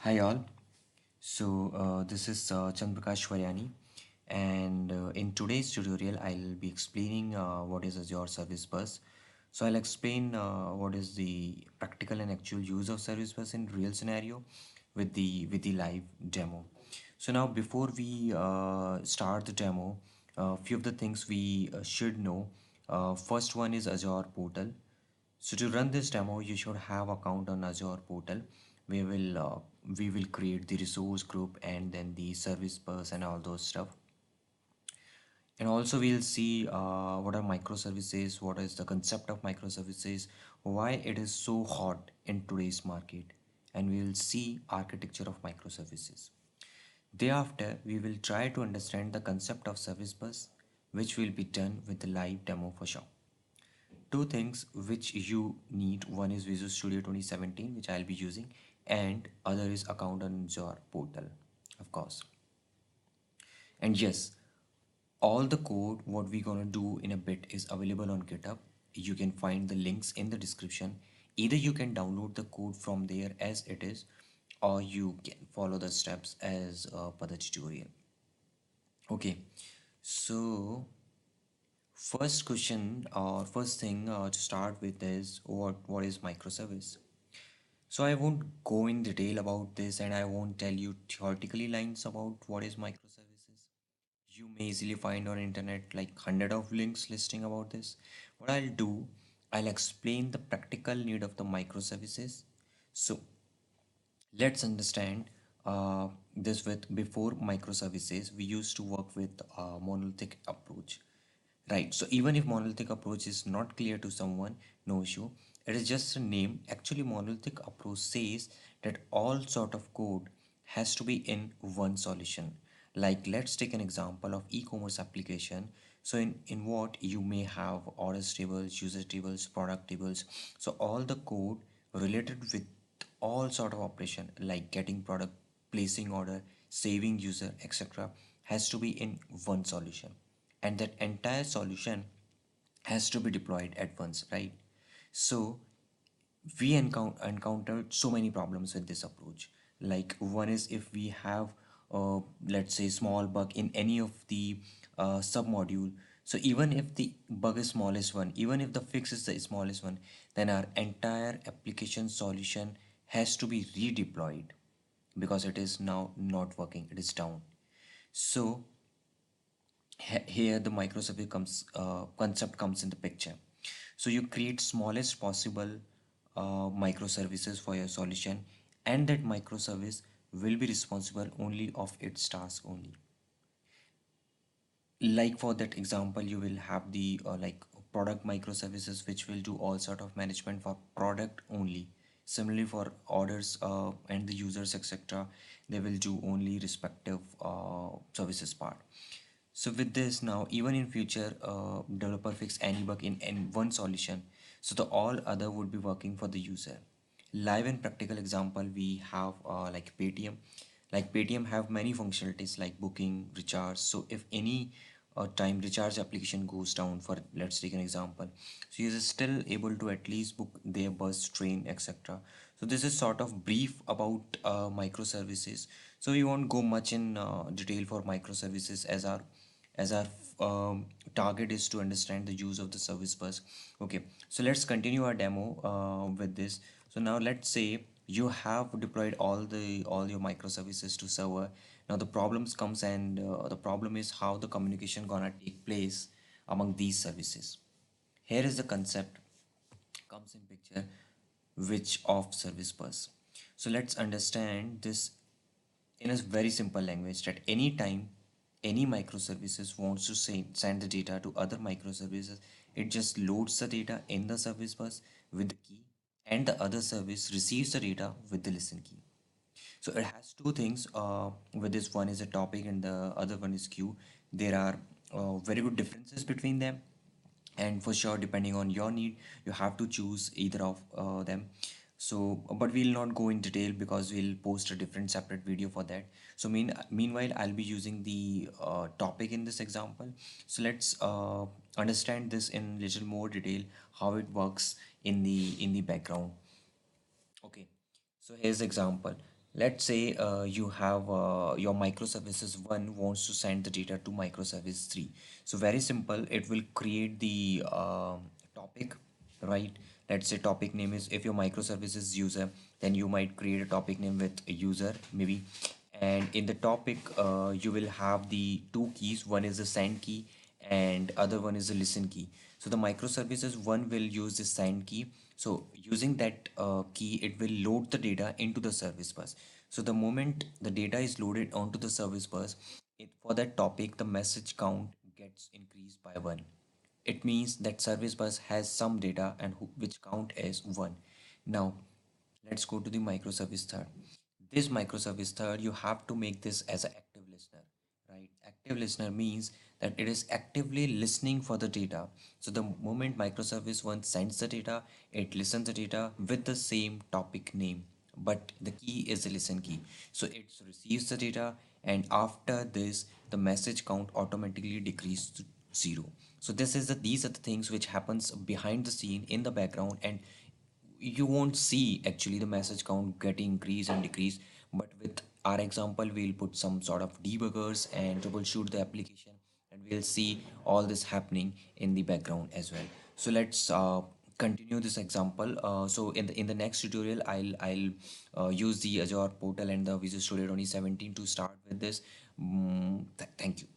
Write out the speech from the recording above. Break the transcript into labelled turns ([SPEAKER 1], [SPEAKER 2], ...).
[SPEAKER 1] Hi all. This is Chandraprakash Varyani, and in today's tutorial I'll be explaining what is Azure Service Bus. So I'll explain what is the practical and actual use of Service Bus in real scenario with the live demo. So now before we start the demo, a few of the things we should know. First one is Azure portal. So to run this demo, you should have account on Azure portal. We will create the resource group and then the service bus and all those stuff. And also we'll see what are microservices, what is the concept of microservices, why it is so hot in today's market, and we will see architecture of microservices. Thereafter, we will try to understand the concept of service bus, which will be done with the live demo for sure. Two things which you need: one is Visual Studio 2017, which I'll be using, and other is account on Azure portal, of course. And yes, all the code what we're gonna do in a bit is available on GitHub. You can find the links in the description. Either you can download the code from there as it is, or you can follow the steps as per the tutorial. Okay, so first question or first thing to start with is what is microservice. So I won't go in detail about this and I won't tell you theoretically lines about what is microservices. You may easily find on internet like hundred of links listing about this. What I'll do, I'll explain the practical need of the microservices. So let's understand this with before microservices, we used to work with a monolithic approach. Right. So even if monolithic approach is not clear to someone, no issue. It is just a name. Actually, monolithic approach says that all sort of code has to be in one solution. Like let's take an example of e-commerce application. So in what you may have orders tables, user tables, product tables. So all the code related with all sort of operation like getting product, placing order, saving user, etc. has to be in one solution, and that entire solution has to be deployed at once, right? So we encountered so many problems with this approach. Like one is if we have let's say small bug in any of the sub module. So even if the bug is smallest one, even if the fix is the smallest one, then our entire application solution has to be redeployed because it is now not working, it is down. So here the microservice concept comes in the picture. So you create smallest possible microservices for your solution, and that microservice will be responsible only of its task only. Like for that example, you will have the like product microservices which will do all sort of management for product only. Similarly for orders and the users, etc., they will do only respective services part. So with this now, even in future, developer fix any bug in one solution, so the all other would be working for the user. Live and practical example, we have like Paytm. Like Paytm have many functionalities like booking, recharge. So if any time recharge application goes down, for let's take an example, so user is still able to at least book their bus, train, etc. So this is sort of brief about microservices. So we won't go much in detail for microservices as our target is to understand the use of the service bus. Okay, so let's continue our demo with this. So now let's say you have deployed all your microservices to server. Now the problems comes, and the problem is how the communication gonna take place among these services. Here is the concept comes in picture, which of service bus. So let's understand this in a very simple language, that anytime any microservices wants to send the data to other microservices, it just loads the data in the service bus with the key, and the other service receives the data with the listen key. So it has two things with this. One is a topic and the other one is queue. There are very good differences between them, and for sure depending on your need you have to choose either of them. So but we'll not go in detail because we'll post a different separate video for that. So meanwhile I'll be using the topic in this example. So let's understand this in little more detail, how it works in the background. Okay, so here's the example. Let's say you have your microservices 1 wants to send the data to microservice 3. So very simple, it will create the topic, right? Let's say topic name is, if your microservice is user, then you might create a topic name with a user maybe. And in the topic, you will have the two keys. One is the send key and other one is the listen key. So the microservices one will use the send key. So using that key, it will load the data into the service bus. So the moment the data is loaded onto the service bus, for that topic, the message count gets increased by 1. It means that service bus has some data and which count as 1. Now let's go to the microservice third. This microservice third, you have to make this as an active listener, right? Active listener means that it is actively listening for the data. So the moment microservice one sends the data, it listens the data with the same topic name, but the key is the listen key. So it receives the data, and after this, the message count automatically decreases to 0. So these are the things which happens behind the scene in the background, and you won't see actually the message count getting increase and decrease. But with our example, we'll put some sort of debuggers and troubleshoot the application, and we'll see all this happening in the background as well. So let's continue this example. So in the next tutorial, I'll use the Azure portal and the Visual Studio 2017 to start with this. Thank you.